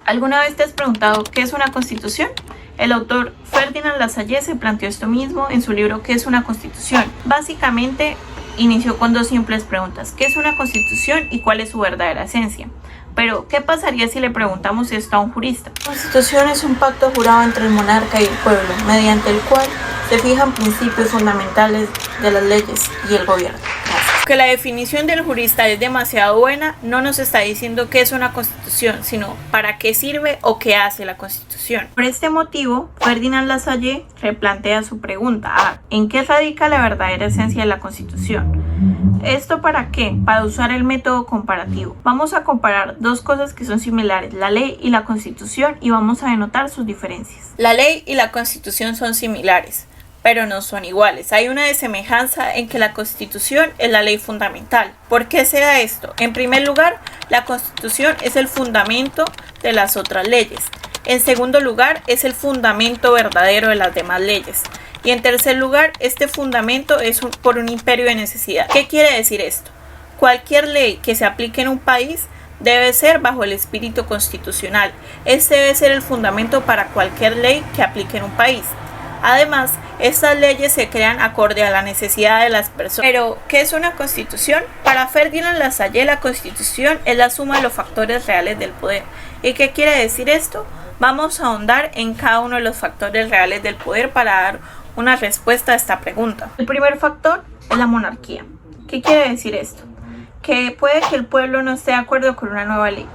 ¿Alguna vez te has preguntado qué es una constitución? El autor Ferdinand Lassalle se planteó esto mismo en su libro ¿Qué es una constitución? Básicamente inició con dos simples preguntas: ¿qué es una constitución y cuál es su verdadera esencia? Pero, ¿qué pasaría si le preguntamos esto a un jurista? La constitución es un pacto jurado entre el monarca y el pueblo, mediante el cual se fijan principios fundamentales de las leyes y el gobierno. Que la definición del jurista es demasiado buena, no nos está diciendo qué es una constitución, sino para qué sirve o qué hace la constitución. Por este motivo, Ferdinand Lassalle replantea su pregunta: ¿en qué radica la verdadera esencia de la constitución? ¿Esto para qué? Para usar el método comparativo. Vamos a comparar dos cosas que son similares, la ley y la constitución, y vamos a denotar sus diferencias. La ley y la constitución son similares, pero no son iguales. Hay una desemejanza en que la Constitución es la ley fundamental. ¿Por qué se da esto? En primer lugar, la Constitución es el fundamento de las otras leyes. En segundo lugar, es el fundamento verdadero de las demás leyes. Y en tercer lugar, este fundamento es por un imperio de necesidad. ¿Qué quiere decir esto? Cualquier ley que se aplique en un país debe ser bajo el espíritu constitucional. Este debe ser el fundamento para cualquier ley que aplique en un país. Además, estas leyes se crean acorde a la necesidad de las personas. Pero, ¿qué es una constitución? Para Ferdinand Lassalle, la constitución es la suma de los factores reales del poder. ¿Y qué quiere decir esto? Vamos a ahondar en cada uno de los factores reales del poder para dar una respuesta a esta pregunta. El primer factor es la monarquía. ¿Qué quiere decir esto? Que puede que el pueblo no esté de acuerdo con una nueva ley,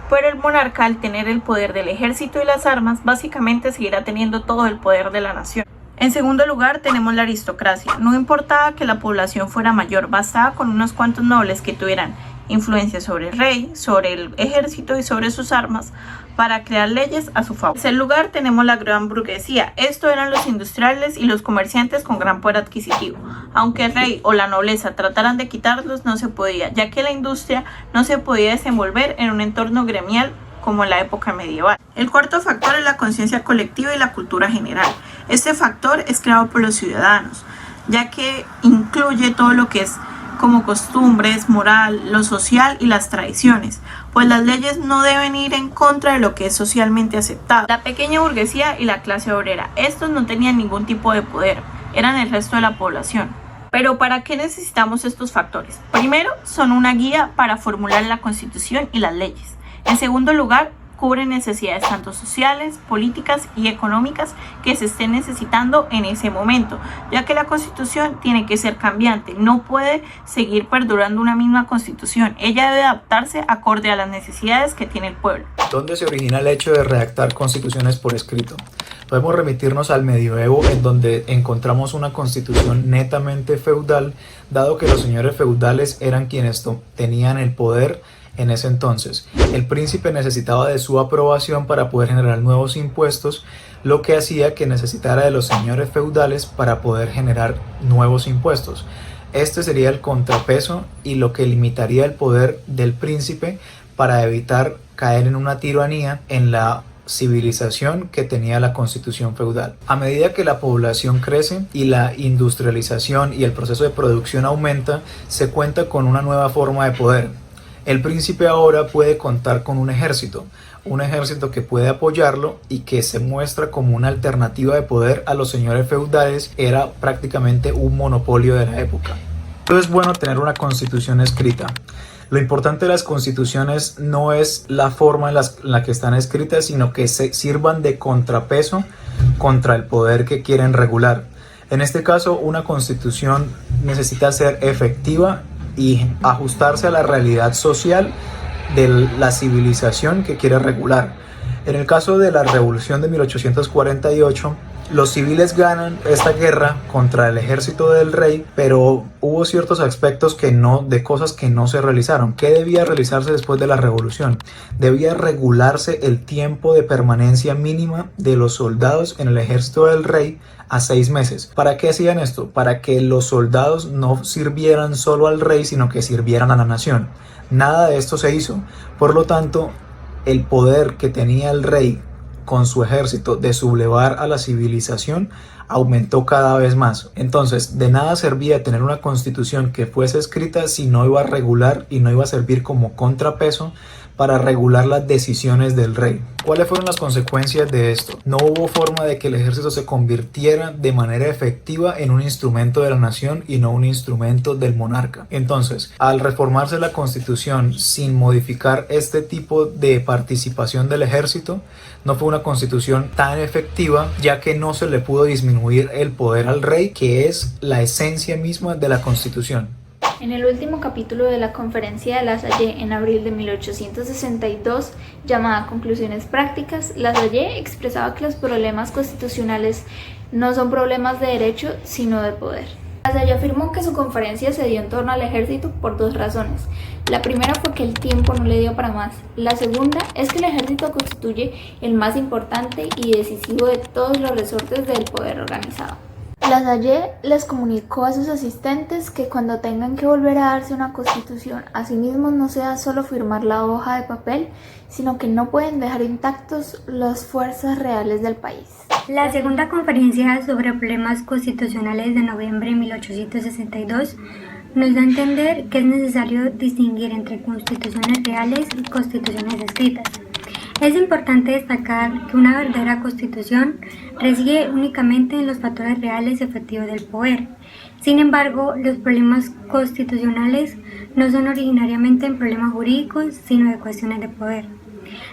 pero el monarca, al tener el poder del ejército y las armas, básicamente seguirá teniendo todo el poder de la nación. En segundo lugar, tenemos la aristocracia. No importaba que la población fuera mayor, bastaba con unos cuantos nobles que tuvieran influencia sobre el rey, sobre el ejército y sobre sus armas para crear leyes a su favor. En tercer lugar, tenemos la gran burguesía. Esto eran los industriales y los comerciantes con gran poder adquisitivo. Aunque el rey o la nobleza trataran de quitarlos, no se podía, ya que la industria no se podía desenvolver en un entorno gremial como en la época medieval. El cuarto factor es la conciencia colectiva y la cultura general. Este factor es creado por los ciudadanos, ya que incluye todo lo que es como costumbres, moral, lo social y las tradiciones, pues las leyes no deben ir en contra de lo que es socialmente aceptado. La pequeña burguesía y la clase obrera, estos no tenían ningún tipo de poder, eran el resto de la población. Pero ¿para qué necesitamos estos factores? Primero, son una guía para formular la Constitución y las leyes. En segundo lugar, cubren necesidades tanto sociales, políticas y económicas que se estén necesitando en ese momento, ya que la Constitución tiene que ser cambiante, no puede seguir perdurando una misma Constitución, ella debe adaptarse acorde a las necesidades que tiene el pueblo. ¿Dónde se origina el hecho de redactar constituciones por escrito? Podemos remitirnos al medioevo, en donde encontramos una constitución netamente feudal, dado que los señores feudales eran quienes tenían el poder en ese entonces. El príncipe necesitaba de su aprobación para poder generar nuevos impuestos, lo que hacía que necesitara de los señores feudales para poder generar nuevos impuestos. Este sería el contrapeso y lo que limitaría el poder del príncipe para evitar caer en una tiranía en la civilización que tenía la constitución feudal. A medida que la población crece y la industrialización y el proceso de producción aumenta, se cuenta con una nueva forma de poder. El príncipe ahora puede contar con un ejército que puede apoyarlo y que se muestra como una alternativa de poder a los señores feudales. Era prácticamente un monopolio de la época. Entonces es bueno tener una constitución escrita. Lo importante de las constituciones no es la forma en la que están escritas, sino que se sirvan de contrapeso contra el poder que quieren regular. En este caso, una constitución necesita ser efectiva y ajustarse a la realidad social de la civilización que quiere regular. En el caso de la Revolución de 1848, los civiles ganan esta guerra contra el ejército del rey, pero hubo ciertos aspectos de cosas que no se realizaron. ¿Qué debía realizarse después de la revolución? Debía regularse el tiempo de permanencia mínima de los soldados en el ejército del rey a 6 meses. ¿Para qué hacían esto? Para que los soldados no sirvieran solo al rey, sino que sirvieran a la nación. Nada de esto se hizo. Por lo tanto, el poder que tenía el rey con su ejército de sublevar a la civilización aumentó cada vez más. Entonces, de nada servía tener una constitución que fuese escrita si no iba a regular y no iba a servir como contrapeso para regular las decisiones del rey. ¿Cuáles fueron las consecuencias de esto? No hubo forma de que el ejército se convirtiera de manera efectiva en un instrumento de la nación y no un instrumento del monarca. Entonces, al reformarse la constitución sin modificar este tipo de participación del ejército, no fue una constitución tan efectiva, ya que no se le pudo disminuir el poder al rey, que es la esencia misma de la constitución. En el último capítulo de la Conferencia de Lasalle en abril de 1862, llamada Conclusiones Prácticas, Lasalle expresaba que los problemas constitucionales no son problemas de derecho, sino de poder. Lasalle afirmó que su conferencia se dio en torno al ejército por dos razones. La primera fue que el tiempo no le dio para más. La segunda es que el ejército constituye el más importante y decisivo de todos los resortes del poder organizado. Lasalle les comunicó a sus asistentes que cuando tengan que volver a darse una constitución, asimismo no sea solo firmar la hoja de papel, sino que no pueden dejar intactos las fuerzas reales del país. La segunda conferencia sobre problemas constitucionales de noviembre de 1862 nos da a entender que es necesario distinguir entre constituciones reales y constituciones escritas. Es importante destacar que una verdadera constitución reside únicamente en los factores reales y efectivos del poder. Sin embargo, los problemas constitucionales no son originariamente en problemas jurídicos, sino de cuestiones de poder.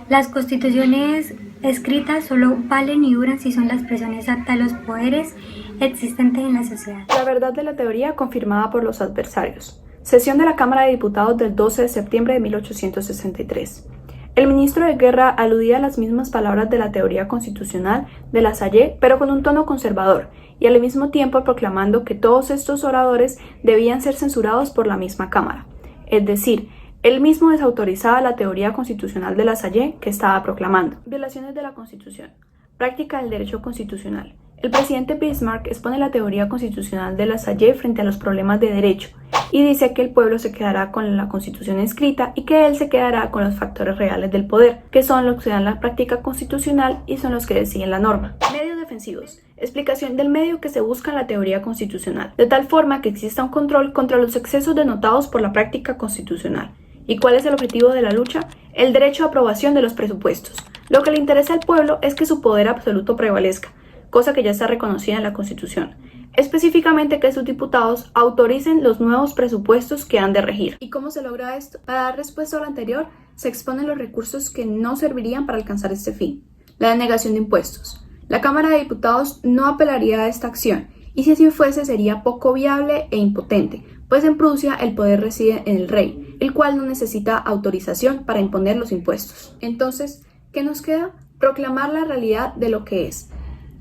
Las constituciones escritas solo valen y duran si son la expresión exacta de los poderes existentes en la sociedad. La verdad de la teoría confirmada por los adversarios. Sesión de la Cámara de Diputados del 12 de septiembre de 1863. El ministro de Guerra aludía a las mismas palabras de la teoría constitucional de Lasalle, pero con un tono conservador, y al mismo tiempo proclamando que todos estos oradores debían ser censurados por la misma Cámara. Es decir, él mismo desautorizaba la teoría constitucional de Lasalle que estaba proclamando. Violaciones de la Constitución. Práctica del derecho constitucional. El presidente Bismarck expone la teoría constitucional de Lasalle frente a los problemas de derecho y dice que el pueblo se quedará con la constitución escrita y que él se quedará con los factores reales del poder, que son los que dan la práctica constitucional y son los que deciden la norma. Medios defensivos. Explicación del medio que se busca en la teoría constitucional, de tal forma que exista un control contra los excesos denotados por la práctica constitucional. ¿Y cuál es el objetivo de la lucha? El derecho a aprobación de los presupuestos. Lo que le interesa al pueblo es que su poder absoluto prevalezca, cosa que ya está reconocida en la Constitución. Específicamente que sus diputados autoricen los nuevos presupuestos que han de regir. ¿Y cómo se logra esto? Para dar respuesta a lo anterior, se exponen los recursos que no servirían para alcanzar este fin. La denegación de impuestos. La Cámara de Diputados no apelaría a esta acción, y si así fuese sería poco viable e impotente, pues en Prusia el poder reside en el rey, el cual no necesita autorización para imponer los impuestos. Entonces, ¿qué nos queda? Proclamar la realidad de lo que es.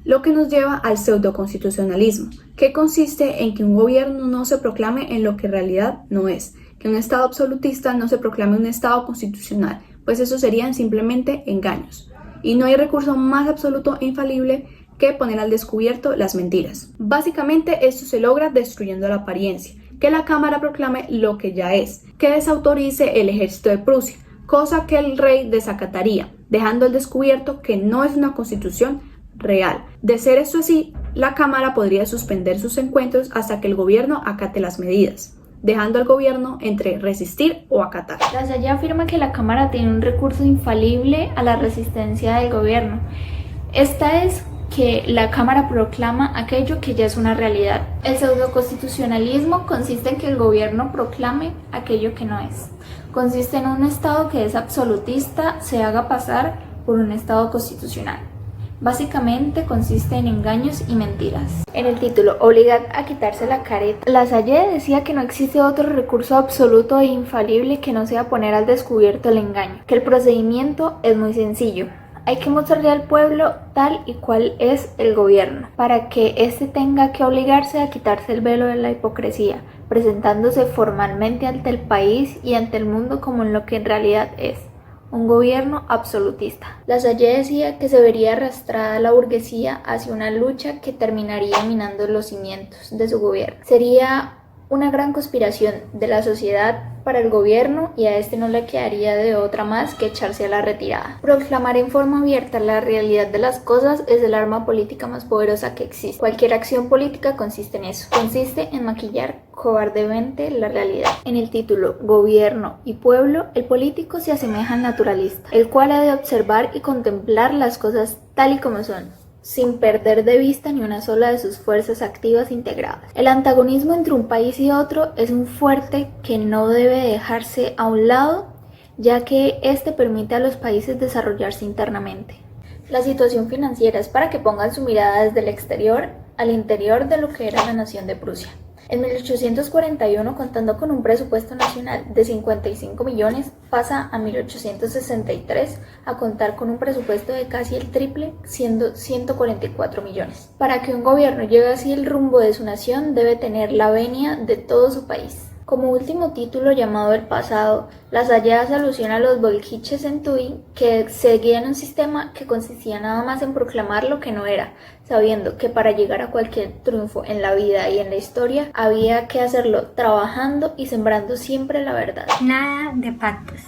Lo que nos lleva al pseudoconstitucionalismo, que consiste en que un gobierno no se proclame en lo que en realidad no es, que un Estado absolutista no se proclame un Estado constitucional, pues eso serían simplemente engaños. Y no hay recurso más absoluto e infalible que poner al descubierto las mentiras. Básicamente esto se logra destruyendo la apariencia, que la Cámara proclame lo que ya es, que desautorice el ejército de Prusia, cosa que el rey desacataría, dejando al descubierto que no es una constitución real. De ser esto así, la Cámara podría suspender sus encuentros hasta que el gobierno acate las medidas, dejando al gobierno entre resistir o acatar. Lasalle afirma que la Cámara tiene un recurso infalible a la resistencia del gobierno. Esta es que la Cámara proclama aquello que ya es una realidad. El pseudoconstitucionalismo consiste en que el gobierno proclame aquello que no es. Consiste en un Estado que es absolutista se haga pasar por un Estado constitucional. Básicamente consiste en engaños y mentiras. En el título, Obligad a quitarse la careta, Lasalle decía que no existe otro recurso absoluto e infalible que no sea poner al descubierto el engaño, que el procedimiento es muy sencillo. Hay que mostrarle al pueblo tal y cual es el gobierno, para que éste tenga que obligarse a quitarse el velo de la hipocresía, presentándose formalmente ante el país y ante el mundo como en lo que en realidad es. Un gobierno absolutista. Lasalle decía que se vería arrastrada la burguesía hacia una lucha que terminaría minando los cimientos de su gobierno. Sería una gran conspiración de la sociedad para el gobierno y a este no le quedaría de otra más que echarse a la retirada. Proclamar en forma abierta la realidad de las cosas es el arma política más poderosa que existe. Cualquier acción política consiste en eso. Consiste en maquillar cobardemente la realidad. En el título Gobierno y Pueblo, el político se asemeja al naturalista, el cual ha de observar y contemplar las cosas tal y como son, sin perder de vista ni una sola de sus fuerzas activas integradas. El antagonismo entre un país y otro es un fuerte que no debe dejarse a un lado, ya que este permite a los países desarrollarse internamente. La situación financiera es para que pongan su mirada desde el exterior al interior de lo que era la nación de Prusia. En 1841, contando con un presupuesto nacional de 55 millones, pasa a 1863 a contar con un presupuesto de casi el triple, siendo 144 millones. Para que un gobierno lleve así el rumbo de su nación, debe tener la venia de todo su país. Como último título, llamado El pasado, Lasalle hace alusión a los bolcheviques en Tui, que seguían un sistema que consistía nada más en proclamar lo que no era, sabiendo que para llegar a cualquier triunfo en la vida y en la historia había que hacerlo trabajando y sembrando siempre la verdad. Nada de pactos.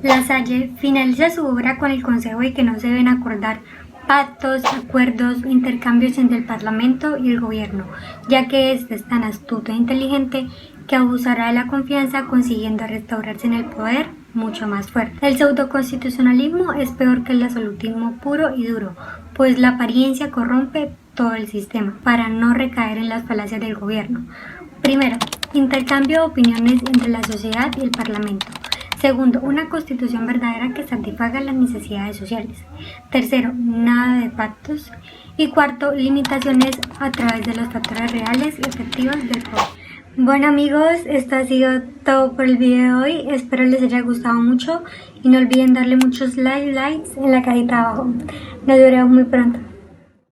Lasalle finaliza su obra con el consejo de que no se deben acordar pactos, acuerdos, intercambios entre el Parlamento y el gobierno, ya que este es tan astuto e inteligente que abusará de la confianza consiguiendo restaurarse en el poder mucho más fuerte. El pseudoconstitucionalismo es peor que el absolutismo puro y duro, pues la apariencia corrompe todo el sistema para no recaer en las falacias del gobierno. Primero, intercambio de opiniones entre la sociedad y el Parlamento. Segundo, una constitución verdadera que satisfaga las necesidades sociales. Tercero, nada de pactos. Y cuarto, limitaciones a través de los factores reales y efectivos del poder. Bueno amigos, esto ha sido todo por el video de hoy, espero les haya gustado mucho y no olviden darle muchos likes en la cajita de abajo. Nos veremos muy pronto.